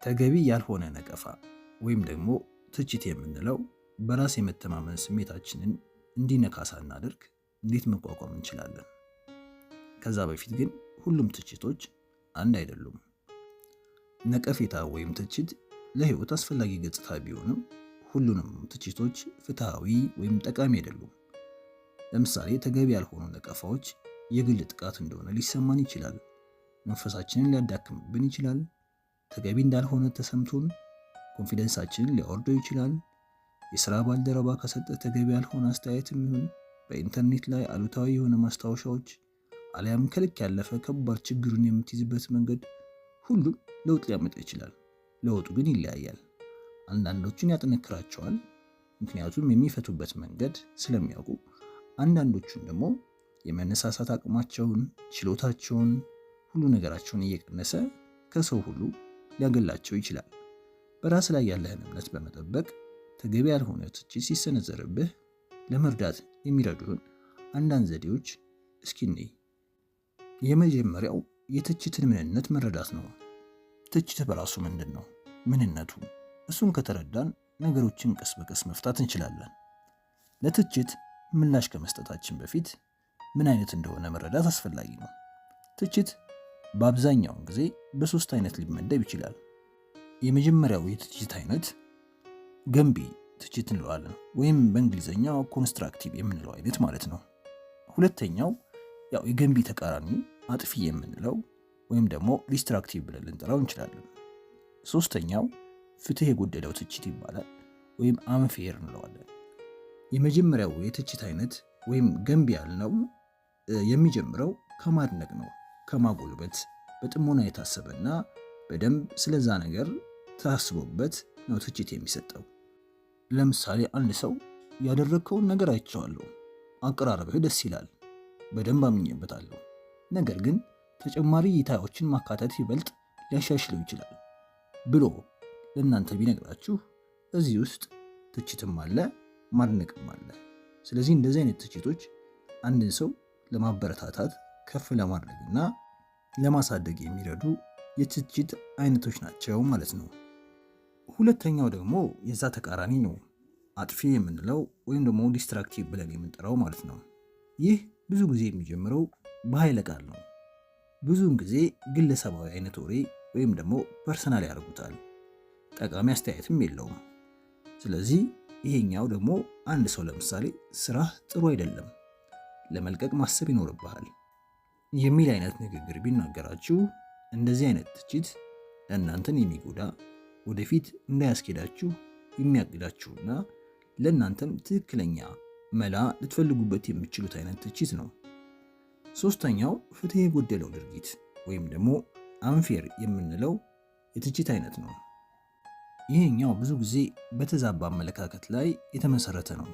ተገቢ ያልሆነ ነቀፋ ወይም ደግሞ ትችት የምንለው በራስ የመተማመን ስሜታችንን እንዲነካ ሳናደርግ እንዴት መቋቋም እንችላለን? ከዛ በፊት ግን ሁሉም ትችቶች አንድ አይደሉም። ነቀፌታ ወይም ትችት ለህይወት አስፈላጊ ገጽታ ቢሆንም ሁሉንም ትችቶች ፍትሃዊ ወይም ጠቃሚ አይደሉም። ለምሳሌ ተገቢ ያልሆኑ ነቀፋዎች የግል ጥቃት እንደሆነ ሊሰማን ይችላል። መንፈሳችንን ሊያዳክምብን ይችላል። ተገቢ እንዳልሆነ ተሰምቶን ኮንፊደንሳችንን ሊያወርደው ይችላል። የሥራ ባልደረባ ከሰጠ ተገቢ ያልሆነ አስተያየትም ይሁን በኢንተርኔት ላይ አሉታዊ የሆነ ማስታወሻዎች አሊያም ከልክ ያለፈ ከባድ ችግርን የምትይዝበት መንገድ ሁሉም ለውጥ ሊያመጣ ይችላል። ለውጡ ግን ይለያያል። አንዳንዶቹን ያጠነክራቸዋል፣ ምክንያቱም የሚፈቱበት መንገድ ስለሚያውቁ። አንዳንዶቹን ደግሞ የመነሳሳት አቅማቸውን፣ ችሎታቸውን፣ ሁሉ ነገራቸውን እየቀነሰ ከሰው ሁሉ ሊያገላቸው ይችላል። በራስ ላይ ያለህን እምነት በመጠበቅ ተገቢ ያልሆነ ትችት ሲሰነዘርብህ ለመርዳት የሚረዱህን አንዳንድ ዘዴዎች እስኪ እንይ። የመጀመሪያው የትችትን ምንነት መረዳት ነው። ትችት በራሱ ምንድን ነው? ምንነቱ? እሱን ከተረዳን ነገሮችን ቀስ በቀስ መፍታት እንችላለን። ለትችት ምላሽ ከመስጠታችን በፊት ምን አይነት እንደሆነ መረዳት አስፈላጊ ነው። ትችት በአብዛኛውን ጊዜ በሶስት አይነት ሊመደብ ይችላል። የመጀመሪያው የትችት አይነት ገንቢ ትችት እንለዋለን፣ ወይም በእንግሊዝኛው ኮንስትራክቲቭ የምንለው አይነት ማለት ነው። ሁለተኛው የገንቢ ተቃራኒ አጥፊ የምንለው ወይም ደግሞ ዲስትራክቲቭ ብለን ልንጠራው እንችላለን። ሶስተኛው ፍትህ የጎደለው ትችት ይባላል፣ ወይም አንፌር እንለዋለን። የመጀመሪያው የትችት አይነት ወይም ገንቢ ያልነው የሚጀምረው ከማድነቅ ነው፣ ከማጎልበት በጥሞና የታሰበና በደንብ ስለዛ ነገር ታስቦበት ነው ትችት የሚሰጠው። ለምሳሌ አንድ ሰው ያደረግከውን ነገር አይቼዋለሁ፣ አቀራረብህ ደስ ይላል፣ በደንብ አምኜበታለሁ፣ ነገር ግን ተጨማሪ እይታዎችን ማካተት ይበልጥ ሊያሻሽለው ይችላል ብሎ ለእናንተ ቢነግራችሁ እዚህ ውስጥ ትችትም አለ፣ ማድነቅም አለ። ስለዚህ እንደዚህ አይነት ትችቶች አንድን ሰው ለማበረታታት ከፍ ለማድረግና ለማሳደግ የሚረዱ የትችት አይነቶች ናቸው ማለት ነው። ሁለተኛው ደግሞ የዛ ተቃራኒ ነው፣ አጥፊ የምንለው ወይም ደግሞ ዲስትራክቲቭ ብለን የምንጠራው ማለት ነው። ይህ ብዙ ጊዜ የሚጀምረው በኃይለ ቃል ነው። ብዙውን ጊዜ ግለሰባዊ አይነት ወሬ ወይም ደግሞ ፐርሰናል ያደርጉታል። ጠቃሚ አስተያየትም የለውም። ስለዚህ ይሄኛው ደግሞ አንድ ሰው ለምሳሌ ስራህ ጥሩ አይደለም፣ ለመልቀቅ ማሰብ ይኖርብሃል የሚል አይነት ንግግር ቢናገራችሁ እንደዚህ አይነት ትችት ለእናንተን የሚጎዳ ወደፊት እንዳያስኬዳችሁ የሚያግዳችሁና ለእናንተም ትክክለኛ መላ ልትፈልጉበት የምትችሉት አይነት ትችት ነው። ሶስተኛው ፍትህ የጎደለው ድርጊት ወይም ደግሞ አንፌር የምንለው የትችት አይነት ነው። ይሄኛው ብዙ ጊዜ በተዛባ አመለካከት ላይ የተመሰረተ ነው።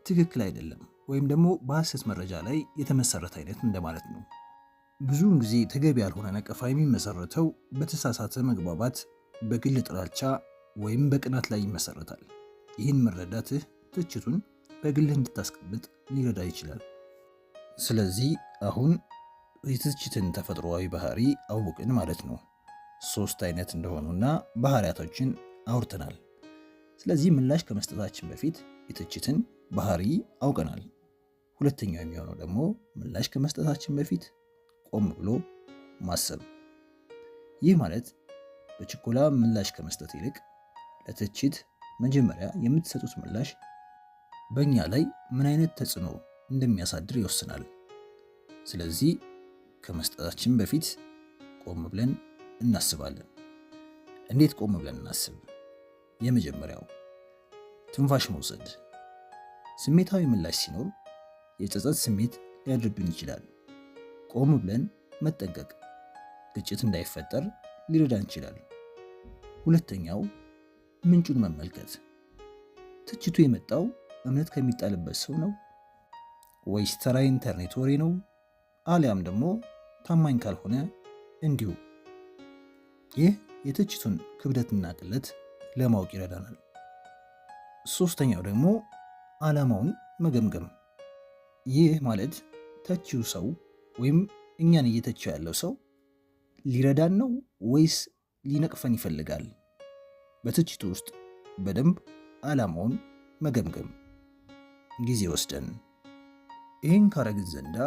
ትክክል አይደለም ወይም ደግሞ በሐሰት መረጃ ላይ የተመሰረተ አይነት እንደማለት ነው። ብዙውን ጊዜ ተገቢ ያልሆነ ነቀፋ የሚመሰረተው በተሳሳተ መግባባት፣ በግል ጥላቻ ወይም በቅናት ላይ ይመሰረታል። ይህን መረዳትህ ትችቱን በግልህ እንድታስቀምጥ ሊረዳ ይችላል። ስለዚህ አሁን የትችትን ተፈጥሯዊ ባህሪ አወቅን ማለት ነው። 3 አይነት እንደሆኑና ባህሪያቶችን አውርተናል። ስለዚህ ምላሽ ከመስጠታችን በፊት የትችትን ባህሪ አውቀናል። ሁለተኛው የሚሆነው ደግሞ ምላሽ ከመስጠታችን በፊት ቆም ብሎ ማሰብ። ይህ ማለት በችኮላ ምላሽ ከመስጠት ይልቅ ለትችት መጀመሪያ የምትሰጡት ምላሽ በእኛ ላይ ምን አይነት ተጽዕኖ እንደሚያሳድር ይወስናል። ስለዚህ ከመስጠታችን በፊት ቆም ብለን እናስባለን። እንዴት ቆም ብለን እናስብ? የመጀመሪያው ትንፋሽ መውሰድ። ስሜታዊ ምላሽ ሲኖር የጸጸት ስሜት ሊያድርብን ይችላል። ቆም ብለን መጠንቀቅ ግጭት እንዳይፈጠር ሊረዳን ይችላል። ሁለተኛው ምንጩን መመልከት። ትችቱ የመጣው እምነት ከሚጣልበት ሰው ነው ወይስ ተራ ኢንተርኔት ወሬ ነው? አሊያም ደግሞ ታማኝ ካልሆነ እንዲሁ። ይህ የትችቱን ክብደትና ቅለት ለማወቅ ይረዳናል። ሶስተኛው ደግሞ ዓላማውን መገምገም። ይህ ማለት ተቺው ሰው ወይም እኛን እየተቸው ያለው ሰው ሊረዳን ነው ወይስ ሊነቅፈን ይፈልጋል በትችቱ ውስጥ በደንብ ዓላማውን መገምገም ጊዜ ወስደን። ይህን ካረግን ዘንዳ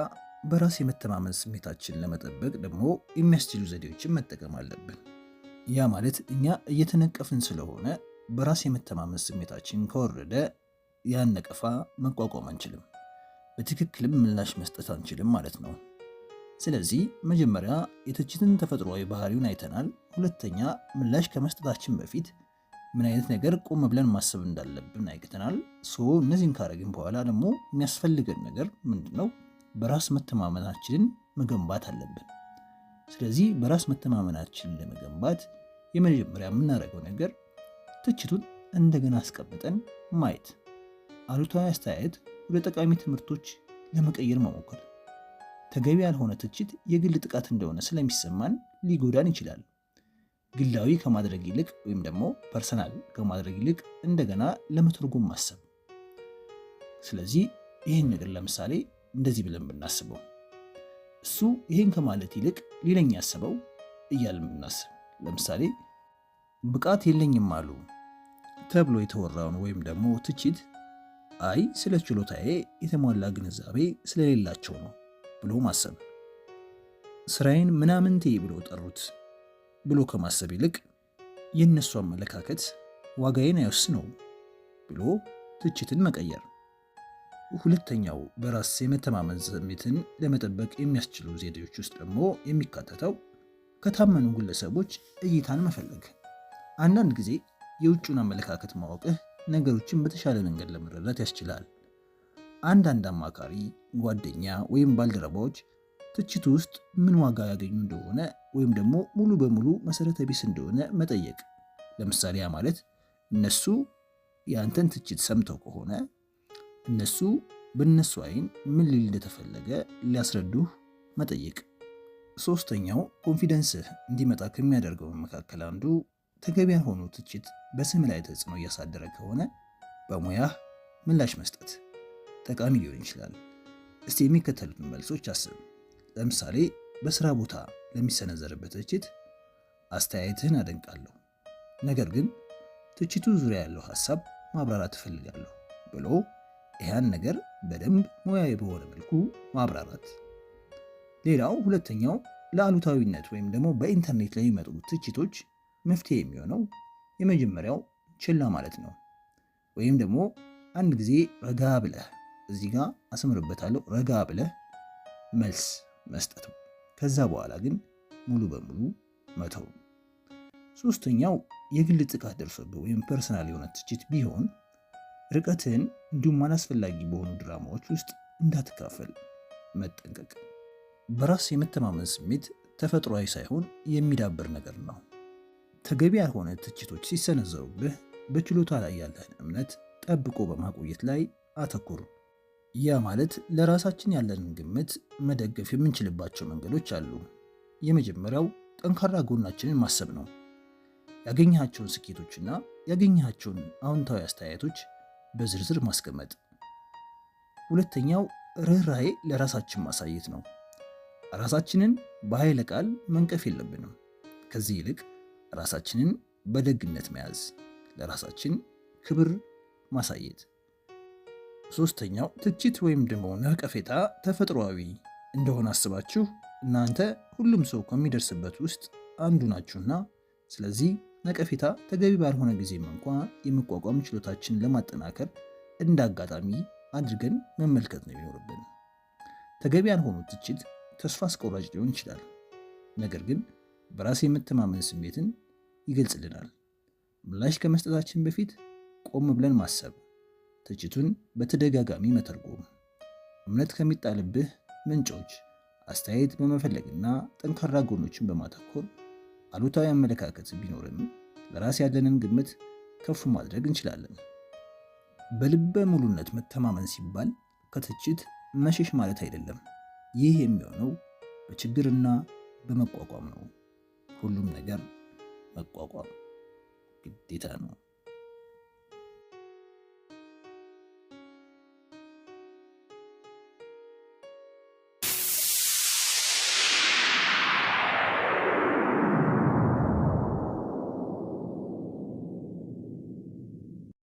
በራስ የመተማመን ስሜታችን ለመጠበቅ ደግሞ የሚያስችሉ ዘዴዎችን መጠቀም አለብን። ያ ማለት እኛ እየተነቀፍን ስለሆነ በራስ የመተማመን ስሜታችን ከወረደ ያን ነቀፋ መቋቋም አንችልም፣ በትክክልም ምላሽ መስጠት አንችልም ማለት ነው። ስለዚህ መጀመሪያ የትችትን ተፈጥሯዊ ባህሪውን አይተናል። ሁለተኛ ምላሽ ከመስጠታችን በፊት ምን አይነት ነገር ቆም ብለን ማሰብ እንዳለብን አይተናል። እነዚህን ካረግን በኋላ ደግሞ የሚያስፈልገን ነገር ምንድን ነው? በራስ መተማመናችንን መገንባት አለብን። ስለዚህ በራስ መተማመናችንን ለመገንባት የመጀመሪያ የምናደርገው ነገር ትችቱን እንደገና አስቀምጠን ማየት፣ አሉታዊ አስተያየት ወደ ጠቃሚ ትምህርቶች ለመቀየር መሞከር። ተገቢ ያልሆነ ትችት የግል ጥቃት እንደሆነ ስለሚሰማን ሊጎዳን ይችላል። ግላዊ ከማድረግ ይልቅ ወይም ደግሞ ፐርሰናል ከማድረግ ይልቅ እንደገና ለመተርጎም ማሰብ። ስለዚህ ይህን ነገር ለምሳሌ እንደዚህ ብለን ብናስበው፣ እሱ ይህን ከማለት ይልቅ ሌላኛ ያሰበው እያልን ብናስብ፣ ለምሳሌ ብቃት የለኝም አሉ ተብሎ የተወራውን ወይም ደግሞ ትችት አይ ስለ ችሎታዬ የተሟላ ግንዛቤ ስለሌላቸው ነው ብሎ ማሰብ። ስራዬን ምናምንቴ ብሎ ጠሩት ብሎ ከማሰብ ይልቅ የእነሱ አመለካከት ዋጋዬን አይወስነውም ብሎ ትችትን መቀየር። ሁለተኛው በራስ የመተማመን ስሜትን ለመጠበቅ የሚያስችሉ ዘዴዎች ውስጥ ደግሞ የሚካተተው ከታመኑ ግለሰቦች እይታን መፈለግ። አንዳንድ ጊዜ የውጩን አመለካከት ማወቅህ ነገሮችን በተሻለ መንገድ ለመረዳት ያስችላል። አንዳንድ አማካሪ፣ ጓደኛ ወይም ባልደረባዎች ትችቱ ውስጥ ምን ዋጋ ያገኙ እንደሆነ ወይም ደግሞ ሙሉ በሙሉ መሰረተ ቢስ እንደሆነ መጠየቅ። ለምሳሌ ያ ማለት እነሱ የአንተን ትችት ሰምተው ከሆነ እነሱ በእነሱ አይን ምን ሊል እንደተፈለገ ሊያስረዱህ መጠየቅ። ሶስተኛው ኮንፊደንስህ እንዲመጣ ከሚያደርገው መካከል አንዱ ተገቢ ያልሆኑ ትችት በስም ላይ ተጽዕኖ እያሳደረ ከሆነ በሙያህ ምላሽ መስጠት ጠቃሚ ሊሆን ይችላል። እስቲ የሚከተሉትን መልሶች አስብ። ለምሳሌ በስራ ቦታ ለሚሰነዘርበት ትችት አስተያየትህን አደንቃለሁ፣ ነገር ግን ትችቱ ዙሪያ ያለው ሐሳብ ማብራራት እፈልጋለሁ ብሎ ይህን ነገር በደንብ ሙያዊ በሆነ መልኩ ማብራራት። ሌላው ሁለተኛው ለአሉታዊነት ወይም ደግሞ በኢንተርኔት ላይ የሚመጡ ትችቶች መፍትሄ የሚሆነው የመጀመሪያው ችላ ማለት ነው። ወይም ደግሞ አንድ ጊዜ ረጋ ብለህ እዚህ ጋር አስምርበታለሁ፣ ረጋ ብለህ መልስ መስጠት። ከዛ በኋላ ግን ሙሉ በሙሉ መተው። ሶስተኛው የግል ጥቃት ደርሶብህ ወይም ፐርሰናል የሆነ ትችት ቢሆን ርቀትህን እንዲሁም አላስፈላጊ በሆኑ ድራማዎች ውስጥ እንዳትካፈል መጠንቀቅ። በራስ የመተማመን ስሜት ተፈጥሯዊ ሳይሆን የሚዳብር ነገር ነው። ተገቢ ያልሆነ ትችቶች ሲሰነዘሩብህ በችሎታ ላይ ያለህን እምነት ጠብቆ በማቆየት ላይ አተኩር። ያ ማለት ለራሳችን ያለንን ግምት መደገፍ የምንችልባቸው መንገዶች አሉ። የመጀመሪያው ጠንካራ ጎናችንን ማሰብ ነው። ያገኘሃቸውን ስኬቶችና ያገኘሃቸውን አዎንታዊ አስተያየቶች በዝርዝር ማስቀመጥ። ሁለተኛው ርኅራኄ ለራሳችን ማሳየት ነው። ራሳችንን በኃይለ ቃል መንቀፍ የለብንም። ከዚህ ይልቅ ራሳችንን በደግነት መያዝ፣ ለራሳችን ክብር ማሳየት። ሶስተኛው ትችት ወይም ደግሞ ነቀፌታ ተፈጥሯዊ እንደሆነ አስባችሁ እናንተ ሁሉም ሰው ከሚደርስበት ውስጥ አንዱ ናችሁና፣ ስለዚህ ነቀፌታ ተገቢ ባልሆነ ጊዜም እንኳ የመቋቋም ችሎታችንን ለማጠናከር እንደ አጋጣሚ አድርገን መመልከት ነው የሚኖርብን። ተገቢ ያልሆኑ ትችት ተስፋ አስቆራጭ ሊሆን ይችላል፣ ነገር ግን በራስ የመተማመን ስሜትን ይገልጽልናል። ምላሽ ከመስጠታችን በፊት ቆም ብለን ማሰብ፣ ትችቱን በተደጋጋሚ መተርጎም፣ እምነት ከሚጣልብህ ምንጮች አስተያየት በመፈለግና ጠንካራ ጎኖችን በማተኮር አሉታዊ አመለካከት ቢኖርም ለራስ ያለንን ግምት ከፍ ማድረግ እንችላለን። በልበ ሙሉነት መተማመን ሲባል ከትችት መሸሽ ማለት አይደለም። ይህ የሚሆነው በችግርና በመቋቋም ነው። ሁሉም ነገር መቋቋም ግዴታ ነው።